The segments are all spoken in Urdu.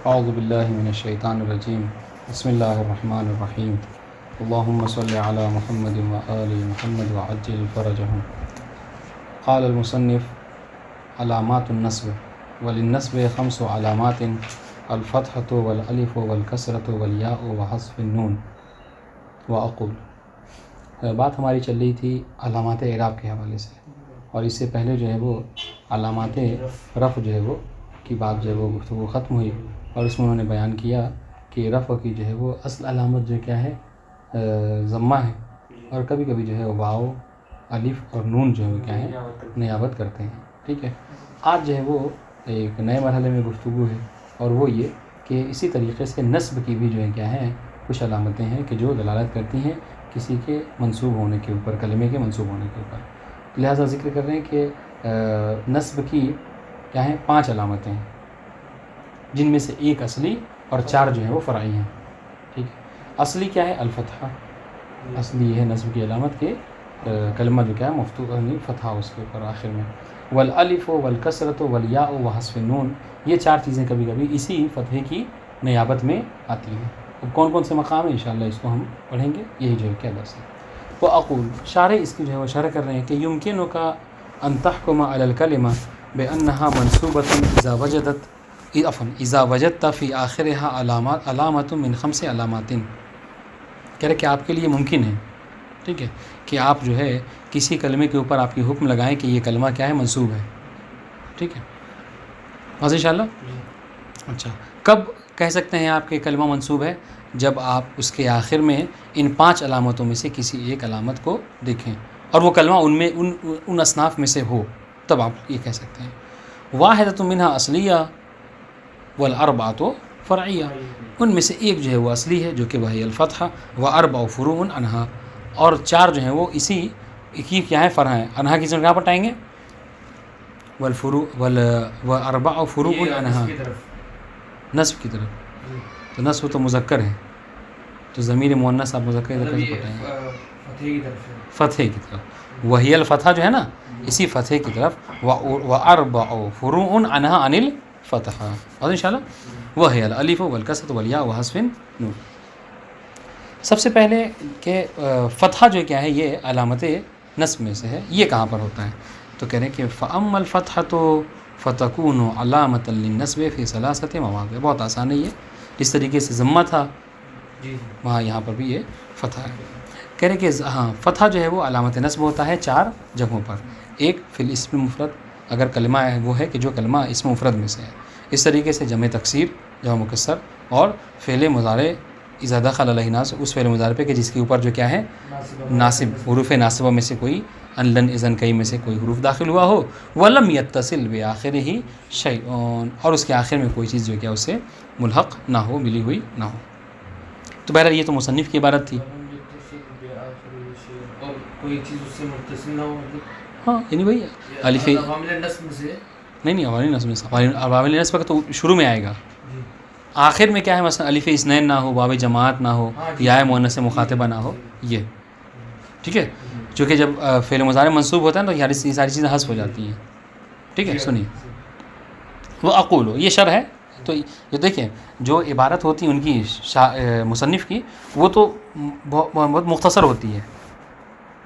اعوذ باللہ من الشیطان الرجیم بسم اللہ الرحمن الرحیم اللہم صلی علی محمد وآل محمد وعجل فرجہم. قال المصنف علامات النصب وللنصب 5 علامات الفتحة والالف والکسرة والیاء وحذف النون. واقول بات ہماری چل رہی تھی علامات اعراب کے حوالے سے، اور اس سے پہلے جو ہے وہ علامات رفع جو ہے وہ کی بات جو ہے وہ گفتگو ختم ہوئی، اور اس میں انہوں نے بیان کیا کہ رفع کی جو ہے وہ اصل علامت جو کیا ہے ضمہ ہے، اور کبھی کبھی جو ہے واو الف اور نون جو ہے وہ کیا ہے نیابت کرتے ہیں. ٹھیک ہے، آج جو ہے وہ ایک نئے مرحلے میں گفتگو ہے، اور وہ یہ کہ اسی طریقے سے نصب کی بھی جو ہے کیا ہے کچھ علامتیں ہیں کہ جو دلالت کرتی ہیں کسی کے منسوب ہونے کے اوپر، کلمے کے منسوب ہونے کے اوپر. لہٰذا ذکر کر رہے ہیں کہ نصب کی کیا ہیں 5 علامتیں ہیں، جن میں سے ایک اصلی اور 4 جو ہیں وہ فرعی ہیں. ٹھیک ہے، اصلی کیا ہے؟ الفتحہ. اصلی یہ ہے نصب کی علامت کہ کلمہ جو کیا ہے مفتوح نہیں فتحہ اس کے اوپر آخر میں. والالف والکسرۃ والیاء وحذف النون، یہ 4 چیزیں کبھی کبھی اسی فتحے کی نیابت میں آتی ہیں. اب کون کون سے مقام ہیں انشاءاللہ اس کو ہم پڑھیں گے، یہی جو ہے کیا درس ہے. وأقول شارح اس کی جو ہے وہ شرح کر رہے ہیں کہ يمكنك أن تحكم على الكلمة بأنها منصوبة إذا وجدت في آخرها علامة من 5 علامات. کہہ رہے کہ آپ کے لیے ممکن ہے، ٹھیک ہے، کہ آپ جو ہے کسی کلمے کے اوپر آپ کی حکم لگائیں کہ یہ کلمہ کیا ہے منصوب ہے. ٹھیک ہے، بس انشاءاللہ. اچھا، کب کہہ سکتے ہیں آپ کہ کلمہ منصوب ہے؟ جب آپ اس کے آخر میں ان 5 علامتوں میں سے کسی ایک علامت کو دیکھیں اور وہ کلمہ ان میں ان اصناف میں سے ہو، تب آپ یہ کہہ سکتے ہیں. واحدۃ منها اصلیہ والاربعۃ فرعیہ، ان میں سے ایک جو ہے وہ اصلی ہے جو کہ وہی الفتحہ، واربع فروع عنہا، اور 4 جو ہیں وہ اسی کی کیا ہے فرع ہیں. عنہا کی جگہ پر ٹائیں گے والفروع واربع فروع عنہا، نصب کی طرف. تو نصب تو مذکر ہے، تو ضمیر مؤنث آپ مذکر ذکر سے پڑھیں گے فتح کی طرف. وہی الفتحہ جو ہے نا، اسی فتح کی طرف. واربع فروع عنہا عن الفتحہ، اور انشاءاللہ وہی الالف والکسرۃ والیاء وحذف النون. سب سے پہلے کہ فتحہ جو کیا ہے یہ علامت نصب میں سے ہے، یہ کہاں پر ہوتا ہے؟ تو کہہ رہے ہیں کہ فاما الفتحۃ فتکون علامۃ للنصب فی 3 مواضع. بہت آسان ہے یہ، جس طریقے سے ضمہ تھا وہاں یہاں پر بھی یہ فتحہ ہے. کہہ رہے کہ ہاں فتحہ جو ہے وہ علامت نصب ہوتا ہے 4 جگہوں پر. ایک فی الاسم المفرد، اگر کلمہ ہے وہ ہے کہ جو کلمہ اسم مفرد میں سے ہے. اس طریقے سے جمع تکسیر، جمع مکسر، اور فعل مضارع اذا دخل علیہ ناصب، اس فعل مضارع پہ کہ جس کے اوپر جو کیا ہے ناصب، حروف ناصبہ میں سے کوئی ان لن اذن کئی میں سے کوئی حروف داخل ہوا ہو. ولم یتصل بآخرہ شیء، اور اس کے آخر میں کوئی چیز جو کیا اس سے ملحق نہ ہو، ملی ہوئی نہ ہو. تو بہرحال یہ تو مصنف کی عبارت تھی. اور کوئی چیز اس سے متصل نہ ہو، ہاں یعنی بھائی الف عوامل نصب سے نہیں عوامل نصب میں سے، عوامل نصب کا تو شروع میں آئے گا. آخر میں کیا ہے مثلا الف اثنین نہ ہو، واو جماعت نہ ہو، یا مؤنث مخاطبہ نہ ہو، یہ ٹھیک ہے. چونکہ جب فعل مضارع منصوب ہوتا ہے تو یہ ساری چیزیں حذف ہو جاتی ہیں. ٹھیک ہے، سنیے. وہ اقول یہ شرح ہے. تو یہ دیکھیں جو عبارت ہوتی ہے ان کی مصنف کی، وہ تو بہت مختصر ہوتی ہے.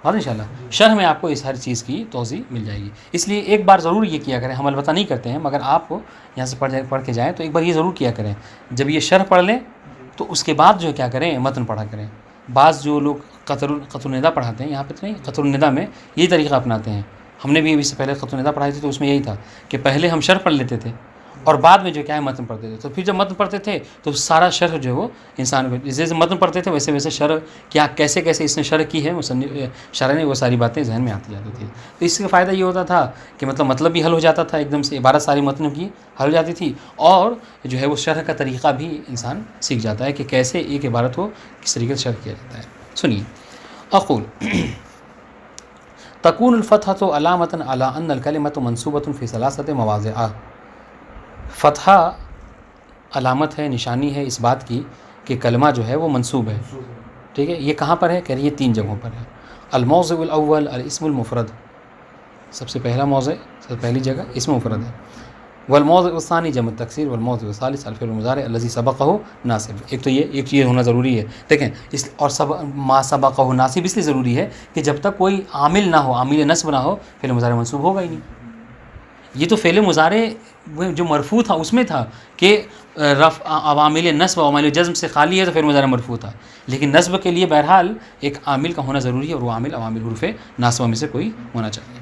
بات انشاءاللہ شرح میں آپ کو اس ہر چیز کی توضیح مل جائے گی. اس لیے ایک بار ضرور یہ کیا کریں، ہم البتہ نہیں کرتے ہیں مگر آپ یہاں سے پڑھ کے جائیں تو ایک بار یہ ضرور کیا کریں، جب یہ شرح پڑھ لیں تو اس کے بعد جو کیا کریں متن پڑھا کریں. بعض جو لوگ قطر النداء پڑھاتے ہیں، یہاں پہ تو نہیں، قطر النداء میں یہی طریقہ اپناتے ہیں. ہم نے بھی اس سے پہلے قطر النداء پڑھائی تھی تو اس میں یہی تھا کہ پہلے ہم شرح پڑھ لیتے تھے اور بعد میں جو کیا ہے متن پڑھتے تھے. تو پھر جب متن پڑھتے تھے تو سارا شرح جو ہے وہ انسان کو جیسے متن پڑھتے تھے ویسے ویسے شرح کیا کیسے اس نے شرح کی ہے شرح نے، وہ ساری باتیں ذہن میں آتی جاتی تھی. تو اس کا فائدہ یہ ہوتا تھا کہ مطلب بھی حل ہو جاتا تھا، ایک دم سے عبارت ساری متن کی حل ہو جاتی تھی، اور جو ہے وہ شرح کا طریقہ بھی انسان سیکھ جاتا ہے کہ کیسے ایک عبارت کو کس طریقے سے شرح کیا جاتا ہے. سنیے. اقول تکون الفتحۃ علامۃ علی ان الکلمۃ منصوبۃ فی 3 مواضع. فتحہ علامت ہے، نشانی ہے اس بات کی کہ کلمہ جو ہے وہ منصوب ہے. ٹھیک ہے، یہ کہاں پر ہے؟ کہہ رہی ہے 3 جگہوں پر ہے. الموضع الاول الاسم المفرد، سب سے پہلا موضع، سب سے پہلی جگہ اسم مفرد ہے. والموضع الثانی جمع التکسیر والموضع الثالث الفعل المضارع الذي سبقه ناصب. ایک تو یہ ہونا ضروری ہے. دیکھیں اس اور ما سبقه ناصب اس لیے ضروری ہے کہ جب تک کوئی عامل نہ ہو، عامل نصب نہ ہو، فعل مضارع منصوب ہوگا ہی نہیں. یہ تو فعل مضارع جو مرفوع تھا اس میں تھا کہ عوامل نصب و عوامل جزم سے خالی ہے تو فعل مضارع مرفوع تھا، لیکن نصب کے لیے بہرحال ایک عامل کا ہونا ضروری ہے، اور وہ عوامل حروف ناصبہ میں سے کوئی ہونا چاہیے.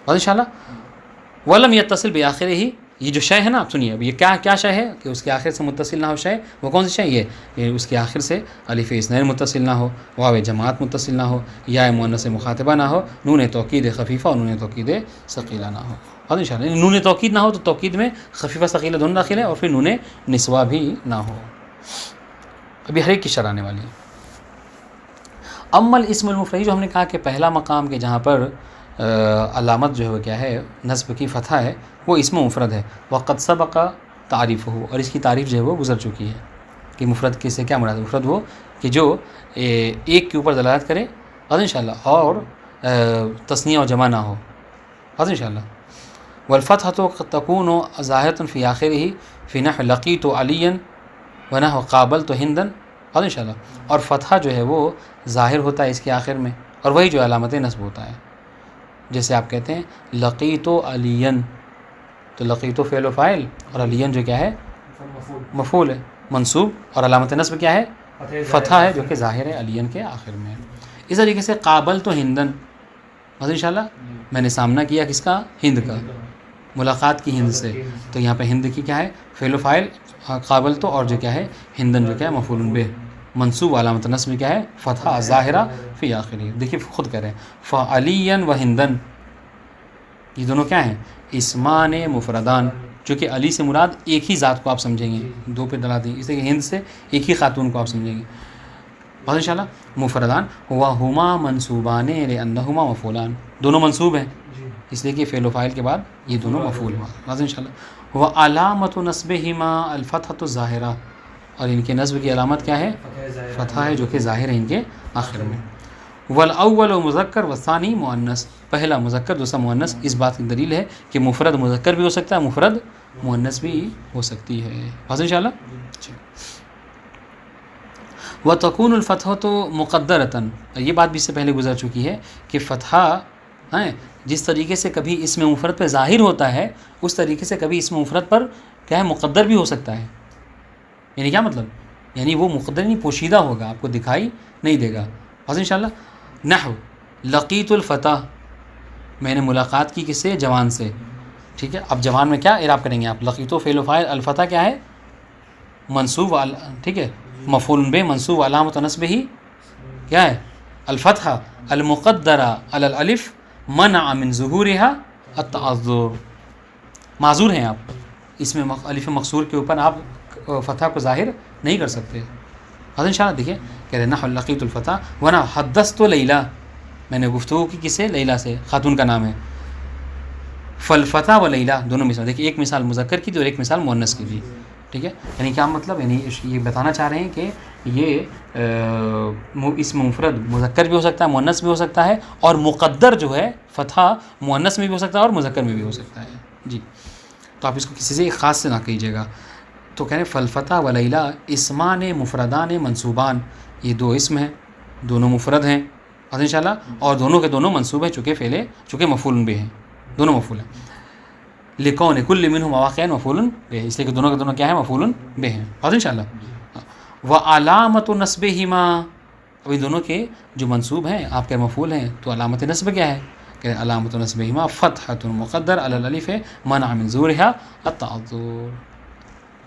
اور انشاءاللہ ولم یتصل بآخرہ ہی، یہ جو شے ہے نا، آپ سنیے اب یہ کیا شے ہے کہ اس کے آخر سے متصل نہ ہو شے. وہ کون سی شے؟ یہ اس کے آخر سے الف اثنین متصل نہ ہو، واو جماعت متصل نہ ہو، یا مؤنث مخاطبہ نہ ہو، نون توکید خفیفہ اور نون توکید ثقیلہ نہ ہو. اور انشاءاللہ نون توکید نہ ہو تو توکید میں خفیفہ ثقیلہ دونوں داخل ہے، اور پھر نون نسوہ بھی نہ ہو. ابھی ہر ایک کی شرح آنے والی ہے. اما الاسم المفرد، جو ہم نے کہا کہ پہلا مقام کے جہاں پر علامت جو ہے وہ کیا ہے، نصب کی فتح ہے، وہ اسم مفرد ہے. وقد سبق تعریفہ، اور اس کی تعریف جو ہے وہ گزر چکی ہے کہ مفرد کس سے کیا مراد ہے. مفرد وہ کہ جو ایک کے اوپر دلالت کرے، اور انشاءاللہ اور تثنیہ و جمع نہ ہو. اور انشاءاللہ والفتحۃ تکون ظاہرۃ فی آخرہ فی نحو لقیت علیا ونحو قابلت ہندا. اور انشاءاللہ اور فتحہ جو ہے وہ ظاہر ہوتا ہے اس کے آخر میں، اور وہی جو علامت نصب ہوتا ہے. جیسے آپ کہتے ہیں لقیت علیا، تو لقیت فعل و فاعل، اور علیا جو کیا ہے، مفعول ہے منصوب، اور علامت نصب کیا ہے، فتحہ ہے جو کہ ظاہر ہے علیا کے آخر میں. اس طریقے سے قابلت ہندن، اور انشاءاللہ میں نے سامنا کیا کس کا، ہند کا، ملاقات کی ہند سے. تو یہاں پہ ہند کی کیا ہے، فعل و فاعل قابلت، اور جو کیا ہے ہندن جو کیا ہے مفعول بہ، منصوب، علامت نصب کیا ہے فتحہ ظاہرہ فی آخری. دیکھیے خود کریں فعلیا و ہندن، یہ دونوں کیا ہیں، اسمان مفردان، چونکہ علی سے مراد ایک ہی ذات کو آپ سمجھیں گے، دو پہ ڈلا دیں، اس لیے ہند سے ایک ہی خاتون کو آپ سمجھیں گے. اور انشاءاللہ مفردان وہما منصوبان لانہما مفعولان، دونوں منصوب ہیں اس لیے کہ فعل و فاعل کے بعد یہ دونوں مفعول ہوا. واضح انشاءاللہ. وعلامت نصبہما الفتحۃ الظاہرہ، اور ان کے نصب کی علامت کیا ہے، فتحہ ہے جو کہ ظاہر ہے ان کے آخر میں. والاول مذکر والثانی مؤنث، پہلا مذکر دوسرا مؤنث. اس بات کی دلیل ہے کہ مفرد مذکر بھی ہو سکتا ہے، مفرد مؤنث بھی ہو سکتی ہے. واضح انشاءاللہ. وتکون الفتحۃ مقدرۃ، یہ بات بھی اس سے پہلے گزر چکی ہے کہ فتحہ جس طریقے سے کبھی اسم مفرد پہ ظاہر ہوتا ہے، اس طریقے سے کبھی اسم مفرد پر کیا ہے مقدر بھی ہو سکتا ہے. یعنی کیا مطلب، یعنی وہ مقدر نہیں پوشیدہ ہوگا، آپ کو دکھائی نہیں دے گا. بس انشاءاللہ. نحو لقیت الفتح، میں نے ملاقات کی کس سے، جوان سے. ٹھیک ہے، اب جوان میں کیا اعراب کریں گے آپ، لقیت و فعل و فاعل، الفتح کیا ہے منصوب، ٹھیک ہے، مفعول بہ منصوب، علامت نصبہ کیا ہے الفتحہ المقدرہ علی الالف منع من ظہورها التعذر. معذور ہیں آپ، اس میں الف مقصور کے اوپر آپ فتح کو ظاہر نہیں کر سکتے. حضرت انشاءاللہ دیکھیے کہہ رہے نحو لقیت الفتح ورنہ حدثت لیلہ، میں نے گفتگو کی کس سے، لیلہ سے، خاتون کا نام ہے. فالفتح و لیلہ دونوں مثال، دیکھیے ایک مثال مذکر کی تھی اور ایک مثال مؤنث کی تھی. ٹھیک ہے، یعنی کیا مطلب، یعنی یہ بتانا چاہ رہے ہیں کہ یہ اسم مفرد مذکر بھی ہو سکتا ہے، مؤنث بھی ہو سکتا ہے، اور مقدر جو ہے فتح مؤنث میں بھی ہو سکتا ہے اور مذکر میں بھی ہو سکتا ہے. جی، تو آپ اس کو کسی سے ایک خاص سے نہ کہیے گا. تو کہہ رہے ہیں فالفتح و لیلہ اسمان مفردان منصوبان، یہ دو اسم ہیں، دونوں مفرد ہیں اور انشاءاللہ، اور دونوں کے دونوں منصوب ہیں چونکہ مفعول بہ ہیں، دونوں مفعول ہیں. لکون کل منہم مواقع مفعول بہ، اس لیے کہ دونوں کے دونوں کیا ہیں مفعول بہ ہیں. اور انشاءاللہ وعلامت نصبہما، ابھی دونوں کے جو منصوب ہیں آپ کے مفعول ہیں، تو علامت نصب کیا ہے کہ علامت نصبہما فتحۃ مقدر علی الالف منع من ظہورها التعذر.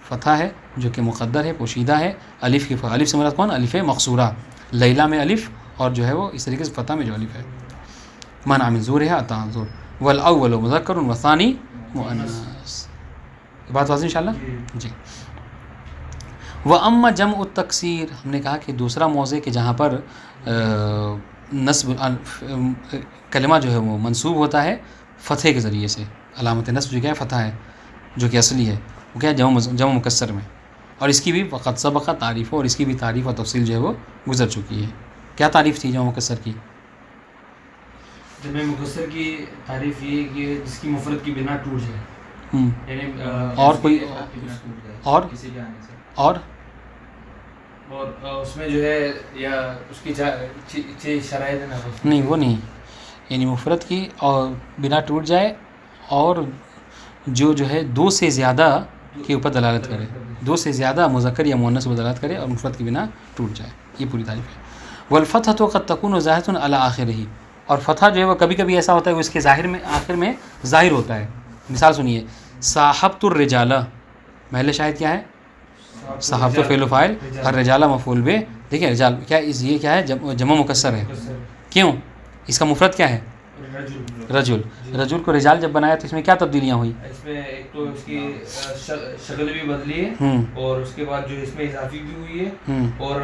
فتح ہے جو کہ مقدر ہے، پوشیدہ ہے. الف کی الف سے مراد کون، الف مقصورہ، لیلہ میں الف، اور جو ہے وہ اس طریقے سے فتح میں جو الف ہے منع من ظہورها التعذر. والاول مذکر والثانی مؤنث. بات واضح انشاءاللہ. جی. واما جمع التکسیر، ہم نے کہا کہ دوسرا موضع کہ جہاں پر نصب کلمہ جو ہے وہ منصوب ہوتا ہے فتح کے ذریعے سے، علامت نصب جو کیا ہے فتح ہے جو کہ اصلی ہے، وہ کیا ہے جمع مکسر میں. اور اس کی بھی وقت سبق تعریف، اور اس کی بھی تعریف اور تفصیل جو ہے وہ گزر چکی ہے. کیا تعریف تھی جمع مکسر کی؟ جمع مکسر کی تعریف یہ ہے کہ جس کی مفرد کی بنا ٹوٹ جائے. یعنی اور کوئی اور کسی کے آنے سے اور اس میں جو ہے یا اس کی شرائط ہے نا نہیں وہ نہیں، یعنی مفرد کی اور بنا ٹوٹ جائے اور جو ہے دو سے زیادہ کے اوپر دلالت کرے، دو سے زیادہ مذکر یا مؤنث پر دلالت کرے اور مفرد کی بنا ٹوٹ جائے، یہ پوری تعریف ہے۔ والفتحۃ قد تکون ظاہرۃ علی آخرہ، اور فتح جو ہے وہ کبھی کبھی ایسا ہوتا ہے وہ اس کے ظاہر میں آخر میں ظاہر ہوتا ہے۔ مثال سنیے، صاحبت الرجال، محل شاہد کیا ہے؟ صاحبت فعل و فاعل، الرجال مفعول به، دیکھیں رجال کیا یہ کیا ہے؟ جمع مکسر ہے، کیوں؟ اس کا مفرد کیا ہے؟ رجل۔ رجل کو رجال جب بنایا تو اس میں کیا تبدیلیاں ہوئی؟ اس میں ایک تو اس کی شکل بھی بدلی ہے اور اس کے بعد جو اس میں اضافی بھی ہوئی ہے اور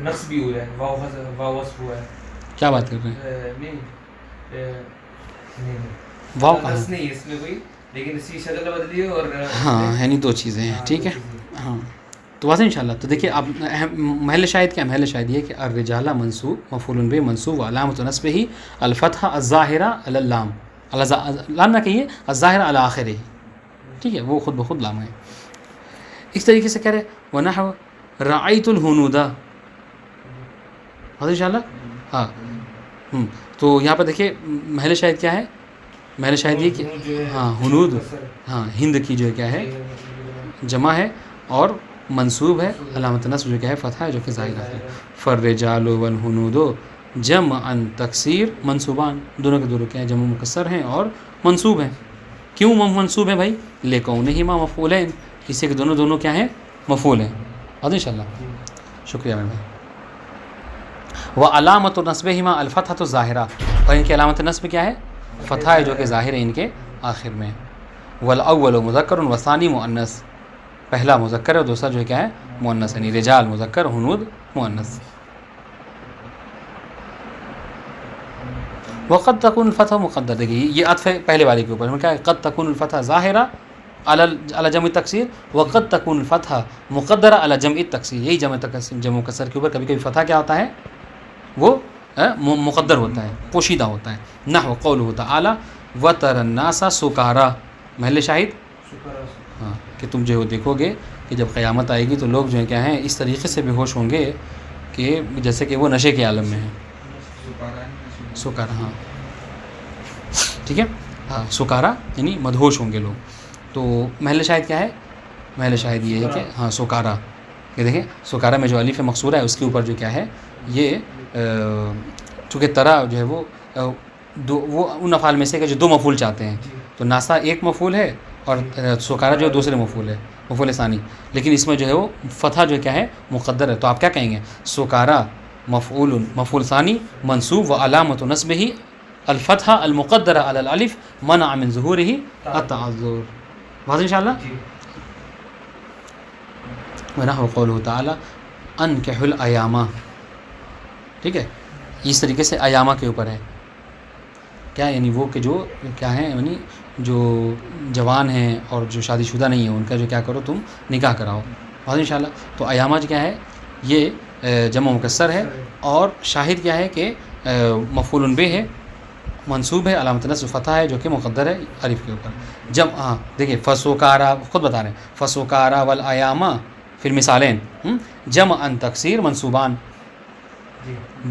نقص بھی ہوا ہے، واو وصف ہوا ہے۔ کیا بات کر رہے ہیں؟ نہیں واو نقص نہیں اس میں کوئی، لیکن اس کی شکل بدلی ہے اور ہاں یعنی دو چیزیں ہیں، ٹھیک ہے ہاں تو واضح انشاءاللہ۔ تو دیکھیے اب محل شاہد کیا؟ محل شاہد یہ کہ الرجال منصوب مفعول به منصوب وعلامۃ نصبه الفتحہ الظاہرہ علی اللام، لام نہ کہیے الظاہرہ علی آخرہ، ٹھیک ہے وہ خود بخود لام ہے۔ اس طریقے سے کہہ رہے ونحو رأیت الہنود، واضح انشاءاللہ ہاں تو یہاں پر دیکھیے محل شاہد کیا ہے؟ محل شاہد یہ کہ ہاں ہنود، ہاں ہند کی جو کیا ہے جمع ہے اور منصوب ہے، علامت نصب جو کیا ہے فتحہ ہے جو کہ ظاہر ہے۔ فالرجال والہنود جمعا تکسیر منصوبان، دونوں کے دونوں کیا ہیں؟ جمع مکسر ہیں اور منصوب ہیں۔ کیوں منصوب ہیں بھائی؟ لکونہما مفعولین، اس سے کہ دونوں کیا ہیں؟ مفعول ہیں، اور انشاءاللہ شکریہ میرے بھائی۔ وعلامۃ نصبہما الفتحۃ الظاہرہ، اور ان کی علامت نصب کیا ہے؟ فتحہ ہے جو کہ ظاہر ہے ان کے آخر میں۔ والاول مذکر والثانی مؤنث، پہلا مذکر ہے اور دوسرا جو ہے کیا ہے؟ مؤنث، یعنی رجال مذکر ہنود مؤنث۔ وقد تکون الفتح مقدر، دیکھیے یہ عطف ہے پہلے والے کے اوپر، کیا ہے؟ قد تکون الفتح ظاہرہ علی جمع التکسیر وقد تکون الفتح مقدرہ علی جمع التکسیر، یہی جمع مکسر کے اوپر کبھی کبھی فتح کیا ہوتا ہے؟ وہ مقدر ہوتا ہے، پوشیدہ ہوتا ہے۔ نحو قولہ تعالی وتری الناس سکارا، محل شاہد ہاں کہ تم جو دیکھو گے کہ جب قیامت آئے گی تو لوگ جو ہے کیا ہیں؟ اس طریقے سے بے ہوش ہوں گے کہ جیسے کہ وہ نشے کے عالم میں ہیں۔ سکارا ہاں ٹھیک ہے ہاں سکارا یعنی مدہوش ہوں گے لوگ۔ تو محل شاہد کیا ہے؟ محل شاہد یہ ہے کہ ہاں سکارا، یہ دیکھیں سکارا میں جو الف مقصورہ ہے اس کے اوپر جو کیا ہے یہ چونکہ طرح جو ہے وہ ان افعال میں سے کہ جو دو مفعول چاہتے ہیں، تو ناسا ایک مفعول ہے اور سکارا جو دوسرے مفعول ہے، مفعول ثانی، لیکن اس میں جو ہے وہ فتح جو کیا ہے؟ مقدر ہے، تو آپ کیا کہیں گے؟ سکارا مفعول ثانی منصوب وعلامۃ نصبہ الفتحہ المقدرہ علی الالف منع من ظہورہ التعذر، واضح انشاءاللہ۔ ونحو قولہ تعالی انکحوا الایام، ٹھیک ہے اس طریقے سے ایامہ کے اوپر ہے کیا؟ یعنی وہ کہ جو کیا ہیں یعنی جو جوان ہیں اور جو شادی شدہ نہیں ہیں ان کا جو کیا کرو تم نکاح کراؤ، واضح انشاءاللہ۔ تو ایامہ جو کیا ہے یہ جمع مکسر ہے اور شاہد کیا ہے کہ مفعول به ہے، منصوب ہے، علامت نصب فتح ہے جو کہ مقدر ہے الف کے اوپر۔ جب ہاں دیکھیے فسکارا خود بتا رہے ہیں فسکارا والایامہ فی المثالین جمعا تکسیر منصوبان،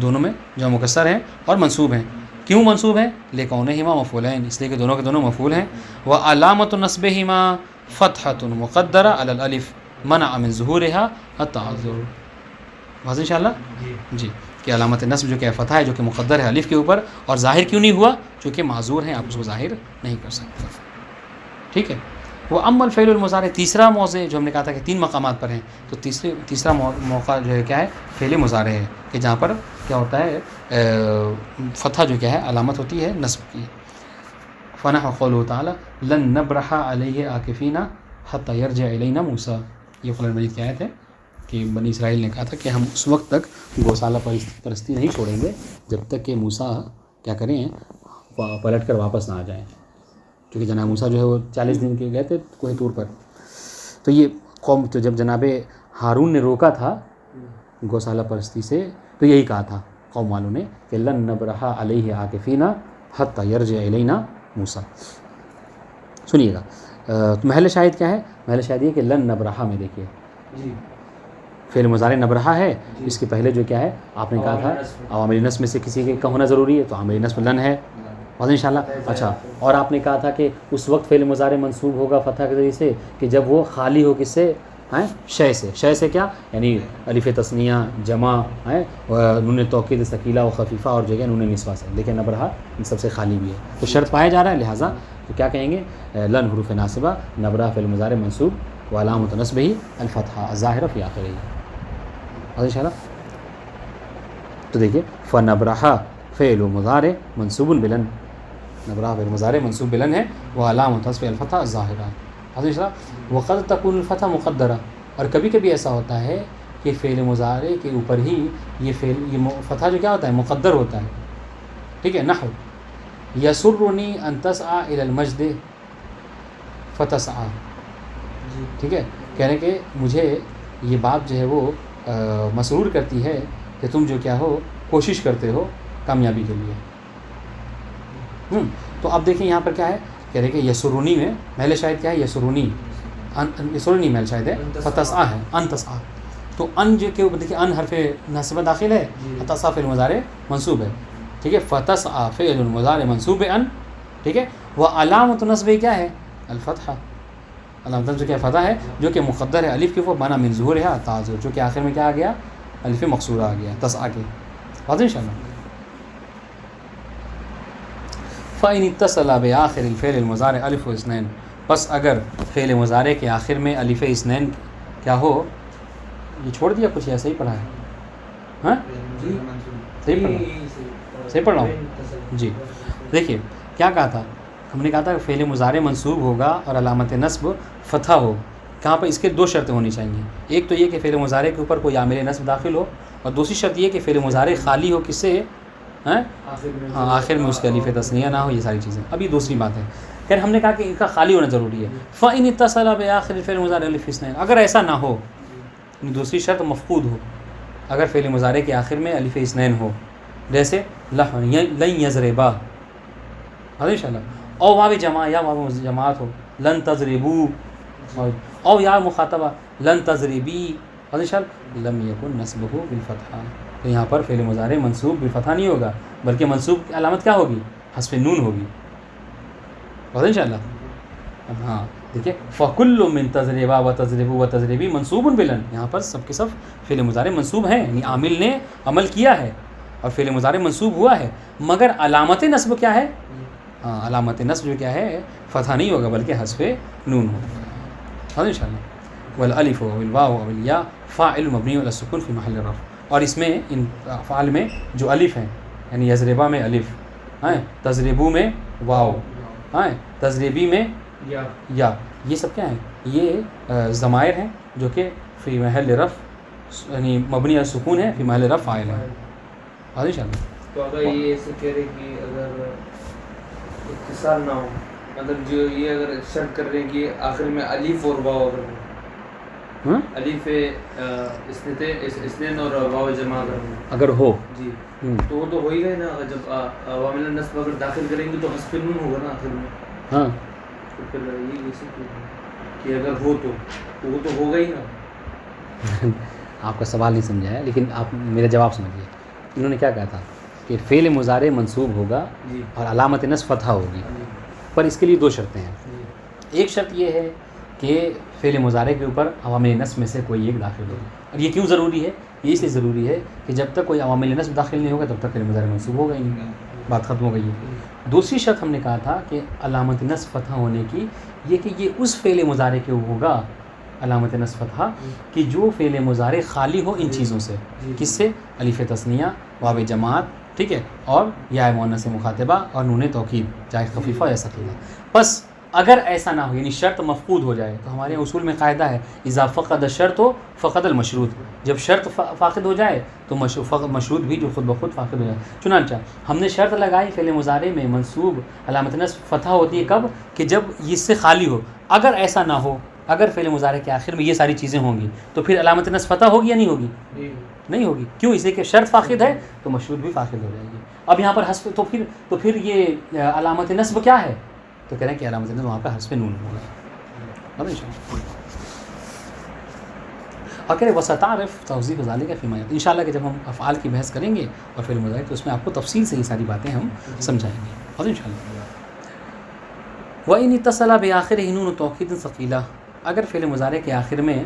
دونوں میں جمع مکسر ہیں اور منصوب ہیں۔ کیوں منصوب ہیں؟ لکونہما مفعولین، اس لیے کہ دونوں کے دونوں مفعول ہیں۔ وعلامۃ نصبہما فتحۃ مقدرہ علی الالف منع من ظہورہا التعذر، واضح انشاءاللہ جی کہ علامت نصب جو کہ فتح ہے جو کہ مقدر ہے الف کے اوپر، اور ظاہر کیوں نہیں ہوا؟ چونکہ معذور ہیں، آپ اس کو ظاہر نہیں کر سکتے، ٹھیک ہے۔ وہ اما الفعل المضارع، تیسرا موضع جو ہم نے کہا تھا کہ 3 مقامات پر ہیں، تو تیسرا موقع جو ہے کیا ہے؟ فعل مضارع ہے کہ جہاں پر کیا ہوتا ہے فتح جو کیا ہے علامت ہوتی ہے نصب کی۔ فنحو قولہ تعالی لن نبرح علیہ عاکفین حتی یرجع الینا موسیٰ، یہ قرآن مجید کی آیت ہے کہ بنی اسرائیل نے کہا تھا کہ ہم اس وقت تک گوسالہ پرستی نہیں چھوڑیں گے جب تک کہ موسیٰ کیا کریں پلٹ کر واپس نہ آ جائیں، کیونکہ جناب موسیٰ جو ہے وہ 40 دن کے گئے تھے کوہ طور پر، تو یہ قوم تو جب جناب ہارون نے روکا تھا گوسالہ پرستی سے تو یہی کہا تھا قوم والوں نے کہ لن نبرح علیہ عاکفین حتی یرجع الینا موسیٰ۔ سنیے گا محل شاہد کیا ہے؟ محل شاہد یہ کہ لن نبرحہ میں دیکھیے فعل مضارع نبرحہ ہے، اس کے پہلے جو کیا ہے آپ نے کہا تھا عوامل نصب میں سے کسی کے کا ہونا ضروری ہے، تو عامل نصب لن ہے انشاءاللہ. اچھا، اور آپ نے کہا تھا کہ اس وقت فعل مضارع منصوب ہوگا فتح کے ذریعے سے کہ جب وہ خالی ہو کس سے؟ شے سے. شے سے کیا یعنی الف تثنیہ جمع ہے، نون توکید ثقیلہ و خفیفہ اور جو ہے نون نسوہ سے، لیکن نبرحہ ان سب سے خالی بھی ہے، تو شرط پایا جا رہا ہے. لہٰذا تو کیا کہیں گے؟ لن حروف ناصبہ، نبرحہ فعل مضارع منصوب و علامۃ نصبہ الفتحہ الظاہرہ فی آخرہ. انشاءاللہ تو دیکھیے فنبرحہ فعل مضارع منصوب بلن، نبرحہ فعل مضارع منصوب بلن ہے وہ علامۃ نصبہ الفتحہ الظاہرہ. وقد تکون الفتح مقدرہ، اور کبھی کبھی ایسا ہوتا ہے کہ فعل مضارع کے اوپر ہی یہ فتح جو کیا ہوتا ہے؟ مقدر ہوتا ہے. ٹھیک ہے، نحو یسرنی ان تسعى الی المجد فتسعى. ٹھیک ہے، کہہ رہے کہ مجھے یہ بات جو ہے وہ مسرور کرتی ہے کہ تم جو کیا ہو کوشش کرتے ہو کامیابی کے لیے. تو اب دیکھیں یہاں پر کیا ہے، کہہ رہے کہ یسرونی میں محل شاہد کیا ہے؟ یسرونی، یسرونی محل شاہد ہے، فتسعى ہے، ان تسعى. تو ان جو کہ دیکھیے ان حرف ناصبہ داخل ہے، تسعى فعل مضارع منصوب ہے. ٹھیک ہے، فتسعى فعل مضارع منصوب ان. ٹھیک ہے، وہ علامۃ نصب کیا ہے؟ الفتحہ. علامۃ نصب کیا فتح ہے جو کہ مقدر ہے الف کے اوپر، بنا من ظہورها تعذر، جو کہ آخر میں کیا آ گیا؟ الف مقصورہ آ گیا تسعى کے. واضح انشاءاللہ. فَإِنِ اتصل بآخر الفعل المضارع الف و اثنین، بس اگر فعل مضارع کے آخر میں الف اثنین کیا ہو، یہ چھوڑ دیا کچھ یا صحیح پڑھا ہے؟ ہاں صحیح پڑھ رہا ہوں جی. دیکھیے کیا کہا تھا ہم نے، کہا تھا کہ فعل مضارع منصوب ہوگا اور علامت نصب فتح ہو. کہاں پر اس کے دو شرطیں ہونی چاہیے، ایک تو یہ کہ فعل مضارع کے اوپر کوئی عامل نصب داخل ہو، اور دوسری شرط یہ کہ فعل مضارع خالی ہو کس سے؟ ہاں آخر میں اس کے الف تثنیہ نہ ہو. یہ ساری چیزیں اب یہ دوسری بات ہے. پھر ہم نے کہا کہ ان کا خالی ہونا ضروری ہے. فَإِنِ اتصل بآخر الفعل المضارع الف اثنین، اگر ایسا نہ ہو، دوسری شرط مفقود ہو، اگر فعل مضارع کے آخر میں الف اثنین ہو، جیسے لن یضربا انشاءاللہ، او واو جمع یا واو جماعت ہو، لن تضربو، او یا مخاطبہ لن تضربی انشاءاللہ، لم یکن نصبہ بالفتحہ. تو یہاں پر فعل مضارع منصوب بالفتحہ نہیں ہوگا، بلکہ منصوب کی علامت کیا ہوگی؟ حذف نون ہوگی. واضح انشاءاللہ. ہاں دیکھیے فَكُلُّ مِن تَضْرِبَا وَتَضْرِبُ وَتَضْرِبِي منصوب بلن، یہاں پر سب کے سب فعل مضارع منصوب ہیں، یعنی عامل نے عمل کیا ہے اور فعل مضارع منصوب ہوا ہے، مگر علامت نصب کیا ہے؟ ہاں علامت نصب جو کیا ہے فتح نہیں ہوگا بلکہ حذف نون ہوگا. واضح انشاءاللہ. والالف والواو والیاء فاعل مبنی علی السکون فی محل رفع، اور اس میں ان افعال میں جو الف ہیں یعنی یضربا میں الف، ہاں تضربو میں واو، ہاں تضربی میں یا، یہ سب کیا ہیں؟ یہ ضمائر ہیں جو کہ فی محل رفع یعنی مبنی علی السکون ہے، فی محل رفع فاعل ہے. واضح انشاءاللہ. تو اگر یہ ایسے کہہ رہے کہ اگر اتصال نہ ہو، مطلب جو یہ اگر شرط کر رہے ہیں کہ آخر میں الف اور واو اگر الف اثنین اور واو جمع اگر ہو جی تو وہ تو ہو ہی گئے نا. جب عوامل نصب اگر داخل کریں گے تو حذف نون ہوگا نا آخر میں. ہاں تو پھر یہ ایسے کہ اگر ہو تو وہ تو ہوگا ہی نا. آپ کا سوال نہیں سمجھا ہے لیکن آپ میرا جواب سمجھیے. انہوں نے کیا کہا تھا کہ فعل مضارع منصوب ہوگا اور علامت نصب فتحہ ہوگی، پر اس کے لیے دو شرطیں ہیں. ایک شرط یہ ہے کہ فعل مضارع کے اوپر عوامل نصب میں سے کوئی ایک داخل ہو. اور یہ کیوں ضروری ہے؟ یہ اس لیے ضروری ہے کہ جب تک کوئی عوامل نصب داخل نہیں ہوگا تب تک فعل مضارع منصوب ہوگا ہی نہیں، بات ختم ہو گئی ہے. دوسری شرط ہم نے کہا تھا کہ علامت نصب فتح ہونے کی یہ کہ یہ اس فعل مضارع کے ہوگا علامت نصب فتح کہ جو فعل مضارع خالی ہو ان چیزوں سے. کس سے؟ الف تثنیہ، واو جماعت، ٹھیک ہے، اور یا مؤنث مخاطبہ اور نون توکید چاہے خفیفہ یا ثقیلہ. بس اگر ایسا نہ ہو یعنی شرط مفقود ہو جائے تو ہمارے اصول میں قاعدہ ہے اذا فقد الشرط فقد المشروط. جب شرط فاقد ہو جائے تو مشروط بھی جو خود بخود فاقد ہو جائے. چنانچہ ہم نے شرط لگائی فعل مضارع میں منصوب علامت نصب فتح ہوتی ہے کب؟ کہ جب اس سے خالی ہو. اگر ایسا نہ ہو، اگر فعل مضارع کے آخر میں یہ ساری چیزیں ہوں گی تو پھر علامت نصب فتح ہوگی یا نہیں ہوگی؟ نہیں ہوگی. کیوں؟ اس لیے کہ شرط فاقد ہے تو مشروط بھی فاقد ہو جائے گی. اب یہاں پر حذف تو پھر یہ علامت نصب کیا ہے؟ تو کہہ رہے ہیں کہ علامت نصب وہاں پہ حذف نون ہوگا. اب انشاءاللہ اور کہہ رہے وَسَتَعْرِفُ تَوْضِيحُ ذَلِكَ فِيمَا يَأْتِي، انشاءاللہ کہ جب ہم افعال کی بحث کریں گے اور فعل مضارع تو اس میں آپ کو تفصیل سے یہ ساری باتیں ہم سمجھائیں گے اور انشاءاللہ. وَإِنِ اتصل بآخرہ نون توکید ثقیلہ، اگر فعل مضارع کے آخر میں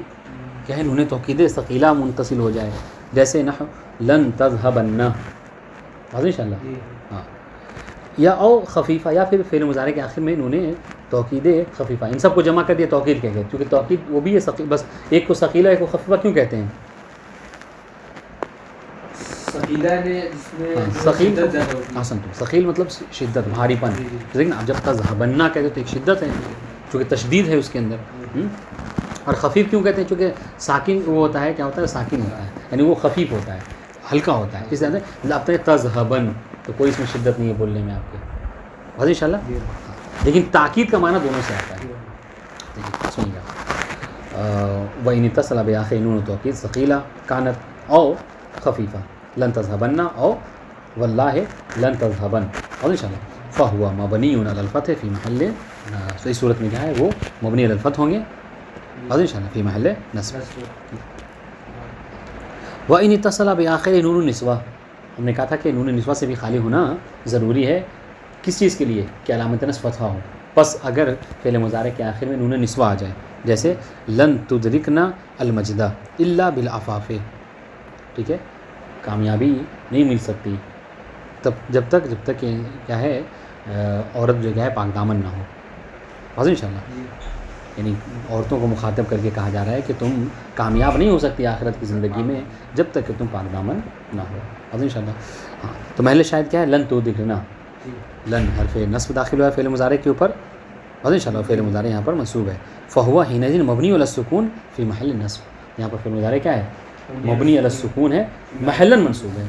کیا ہے نون توکید ثقیلہ منتصل ہو جائے، جیسے نحو لن تذهبن، اور انشاءاللہ ہاں، یا او خفیفہ، یا پھر فعل مضارع کے آخر میں نون توکید خفیفہ، ان سب کو جمع کر دیا توکید کہہ گئے، کیونکہ توکید وہ بھی ہے ثقیل، بس ایک کو ثقیلہ ایک کو خفیفہ کیوں کہتے ہیں؟ ثقیلہ نے جس میں ثقیل شدت زیادہ ہوتی ہے. حسن، ثقیل مطلب شدت، بھاری پن، لیکن اب جب تذهبن کہتے ہیں تو ایک شدت ہے چونکہ تشدید ہے اس کے اندر. اور خفیف کیوں کہتے ہیں؟ چونکہ ساکن وہ ہوتا ہے، کیا ہوتا ہے؟ ساکن ہوتا ہے، یعنی وہ خفیف ہوتا ہے، ہلکا ہوتا ہے. اس طرح سے آپ کہتے ہیں تذهبن تو کوئی اس میں شدت نہیں ہے بولنے میں آپ کے، بس انشاءاللہ. لیکن تاکید کا معنی دونوں سے آتا ہے. سنیے گا وَإِنِ اتصل بآخر نون توکید ثقیلہ کانت او خفیفہ لن تذهبن او واللہ لن تذهبن، اور انشاءاللہ فهو مبنی علی الفتح فی محل، تو اس صورت میں کیا ہے وہ مبنی علی الفتح ہوں گے اور انشاءاللہ فی محل نصب. وَإِنِ اتصل بآخر نون النسوہ، ہم نے کہا تھا کہ نون نسوہ سے بھی خالی ہونا ضروری ہے کس چیز کے لیے کہ علامت نصب فتحہ ہو. پس اگر فعل مضارع کے آخر میں نون نسوہ آ جائے، جیسے لن تدرکنا المجدہ الا بالعفاف، ٹھیک ہے، کامیابی نہیں مل سکتی تب جب تک کہ کیا ہے عورت جو ہے پاک دامن نہ ہو. بس انشاءاللہ یعنی عورتوں کو مخاطب کر کے کہا جا رہا ہے کہ تم کامیاب نہیں ہو سکتی آخرت کی زندگی میں جب تک کہ تم پاک دامن نہ ہو. بس انشاءاللہ ہاں. تو محل شاید کیا ہے؟ لن تدرکنا، لن حرف نصب داخل ہوا ہے فعل مضارع کے اوپر، بس انشاءاللہ فعل مضارع یہاں پر منصوب ہے. فہو حینئذ مبنی علی السکون فی محل نصب، یہاں پر فعل مضارع کیا ہے؟ مبنی علی السکون ہے، محلاً منصوب ہے،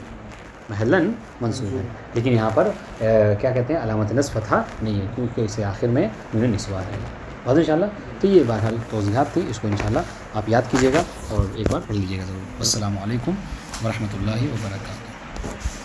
محلاً منصوب ہے. لیکن یہاں پر کیا کہتے ہیں علامت نصب فتحہ نہیں ہے کیونکہ اسے آخر میں نون نسوہ ہے. بس انشاءاللہ تو یہ بہرحال توضیحات تھی، اس کو انشاءاللہ آپ یاد کیجیے گا اور ایک بار پڑھ لیجیے گا ضرور. السلام علیکم ورحمۃ اللہ وبرکاتہ.